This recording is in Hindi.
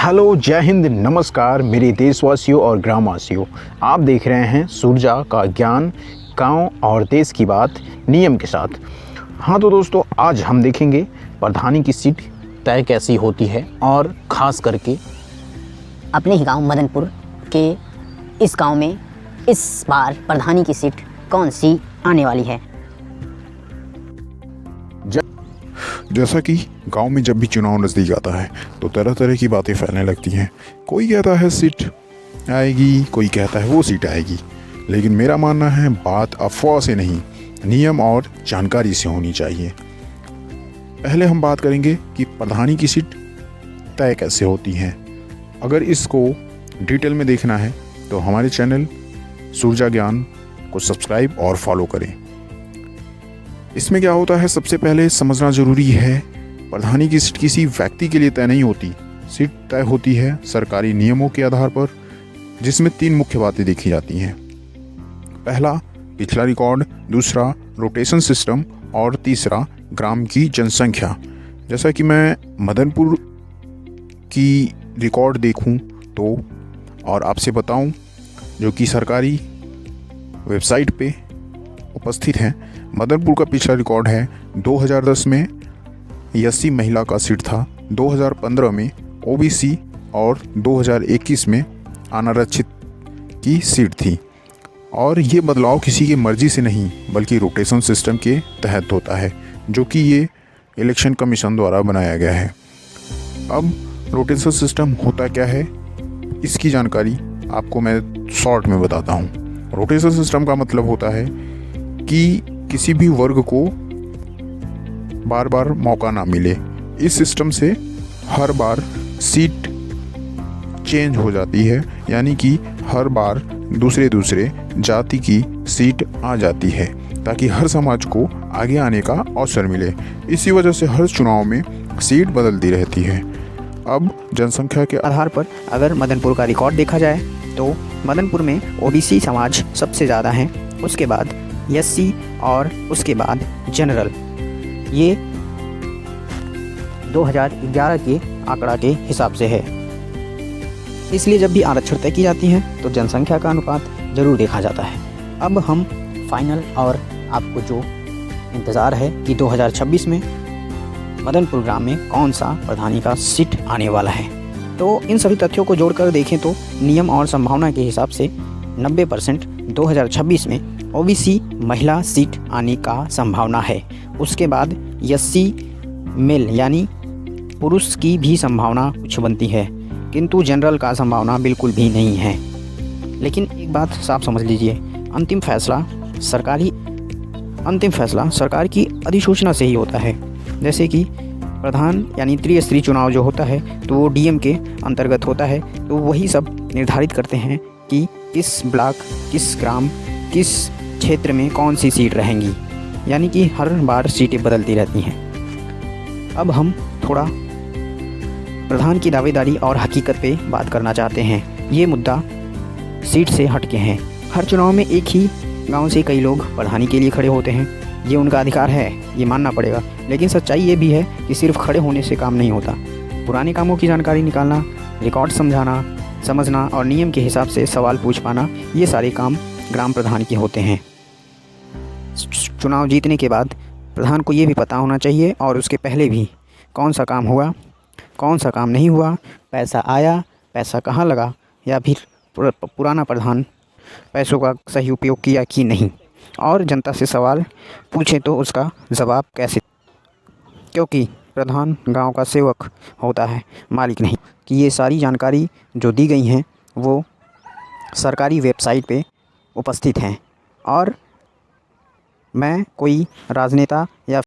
हेलो, जय हिंद, नमस्कार मेरे देशवासियों और ग्रामवासियों। आप देख रहे हैं सूरजा का ज्ञान, गांव और देश की बात नियम के साथ। हाँ तो दोस्तों, आज हम देखेंगे प्रधानी की सीट तय कैसी होती है और ख़ास करके अपने ही गांव मदनपुर के इस गांव में इस बार प्रधानी की सीट कौन सी आने वाली है। जैसा कि गांव में जब भी चुनाव नज़दीक आता है तो तरह तरह की बातें फैलने लगती हैं। कोई कहता है सीट आएगी, कोई कहता है वो सीट आएगी, लेकिन मेरा मानना है बात अफवाह से नहीं, नियम और जानकारी से होनी चाहिए। पहले हम बात करेंगे कि प्रधानी की सीट तय कैसे होती है। अगर इसको डिटेल में देखना है तो हमारे चैनल सूरजा ज्ञान को सब्सक्राइब और फॉलो करें। इसमें क्या होता है, सबसे पहले समझना ज़रूरी है, प्रधानी की सीट किसी व्यक्ति के लिए तय नहीं होती। सीट तय होती है सरकारी नियमों के आधार पर, जिसमें 3 मुख्य बातें देखी जाती हैं। पहला पिछला रिकॉर्ड, दूसरा रोटेशन सिस्टम और तीसरा ग्राम की जनसंख्या। जैसा कि मैं मदनपुर की रिकॉर्ड देखूं तो और आपसे बताऊं, जो कि सरकारी वेबसाइट पे उपस्थित हैं, मदनपुर का पिछला रिकॉर्ड है 2010 में एससी महिला का सीट था, 2015 में ओबीसी और 2021 में अनारक्षित की सीट थी। और ये बदलाव किसी की मर्जी से नहीं बल्कि रोटेशन सिस्टम के तहत होता है, जो कि ये इलेक्शन कमीशन द्वारा बनाया गया है। अब रोटेशन सिस्टम होता क्या है, इसकी जानकारी आपको मैं शॉर्ट में बताता हूँ। रोटेशन सिस्टम का मतलब होता है कि किसी भी वर्ग को बार बार मौका ना मिले। इस सिस्टम से हर बार सीट चेंज हो जाती है, यानी कि हर बार दूसरे जाति की सीट आ जाती है, ताकि हर समाज को आगे आने का अवसर मिले। इसी वजह से हर चुनाव में सीट बदलती रहती है। अब जनसंख्या के आधार पर अगर मदनपुर का रिकॉर्ड देखा जाए तो मदनपुर में ओबीसी समाज सबसे ज़्यादा है, उसके बाद एससी और उसके बाद जनरल। ये 2011 के आंकड़ा के हिसाब से है। इसलिए जब भी आरक्षण तय की जाती है तो जनसंख्या का अनुपात ज़रूर देखा जाता है। अब हम फाइनल और आपको जो इंतज़ार है कि 2026 में मदनपुर ग्राम में कौन सा प्रधानी का सीट आने वाला है, तो इन सभी तथ्यों को जोड़कर देखें तो नियम और संभावना के हिसाब से 90% 2026 में ओबीसी महिला सीट आने का संभावना है। उसके बाद एससी मेल यानी पुरुष की भी संभावना कुछ बनती है, किंतु जनरल का संभावना बिल्कुल भी नहीं है। लेकिन एक बात साफ समझ लीजिए, अंतिम फैसला सरकार की अधिसूचना से ही होता है। जैसे कि प्रधान यानी त्रिस्तरीय चुनाव जो होता है तो वो डीएम के अंतर्गत होता है, तो वही सब निर्धारित करते हैं कि किस ब्लॉक, किस ग्राम, किस क्षेत्र में कौन सी सीट रहेंगी, यानी कि हर बार सीटें बदलती रहती हैं। अब हम थोड़ा प्रधान की दावेदारी और हकीकत पे बात करना चाहते हैं। ये मुद्दा सीट से हटके हैं। हर चुनाव में एक ही गांव से कई लोग प्रधानी के लिए खड़े होते हैं, ये उनका अधिकार है, ये मानना पड़ेगा। लेकिन सच्चाई ये भी है कि सिर्फ खड़े होने से काम नहीं होता। पुराने कामों की जानकारी निकालना, रिकॉर्ड समझना और नियम के हिसाब से सवाल पूछ पाना, ये सारे काम ग्राम प्रधान के होते हैं। चुनाव जीतने के बाद प्रधान को ये भी पता होना चाहिए और उसके पहले भी कौन सा काम हुआ, कौन सा काम नहीं हुआ, पैसा आया, पैसा कहाँ लगा, या फिर पुराना प्रधान पैसों का सही उपयोग किया कि नहीं, और जनता से सवाल पूछे तो उसका जवाब कैसे, क्योंकि प्रधान गांव का सेवक होता है, मालिक नहीं। कि ये सारी जानकारी जो दी गई हैं वो सरकारी वेबसाइट पे उपस्थित हैं, और मैं कोई राजनेता या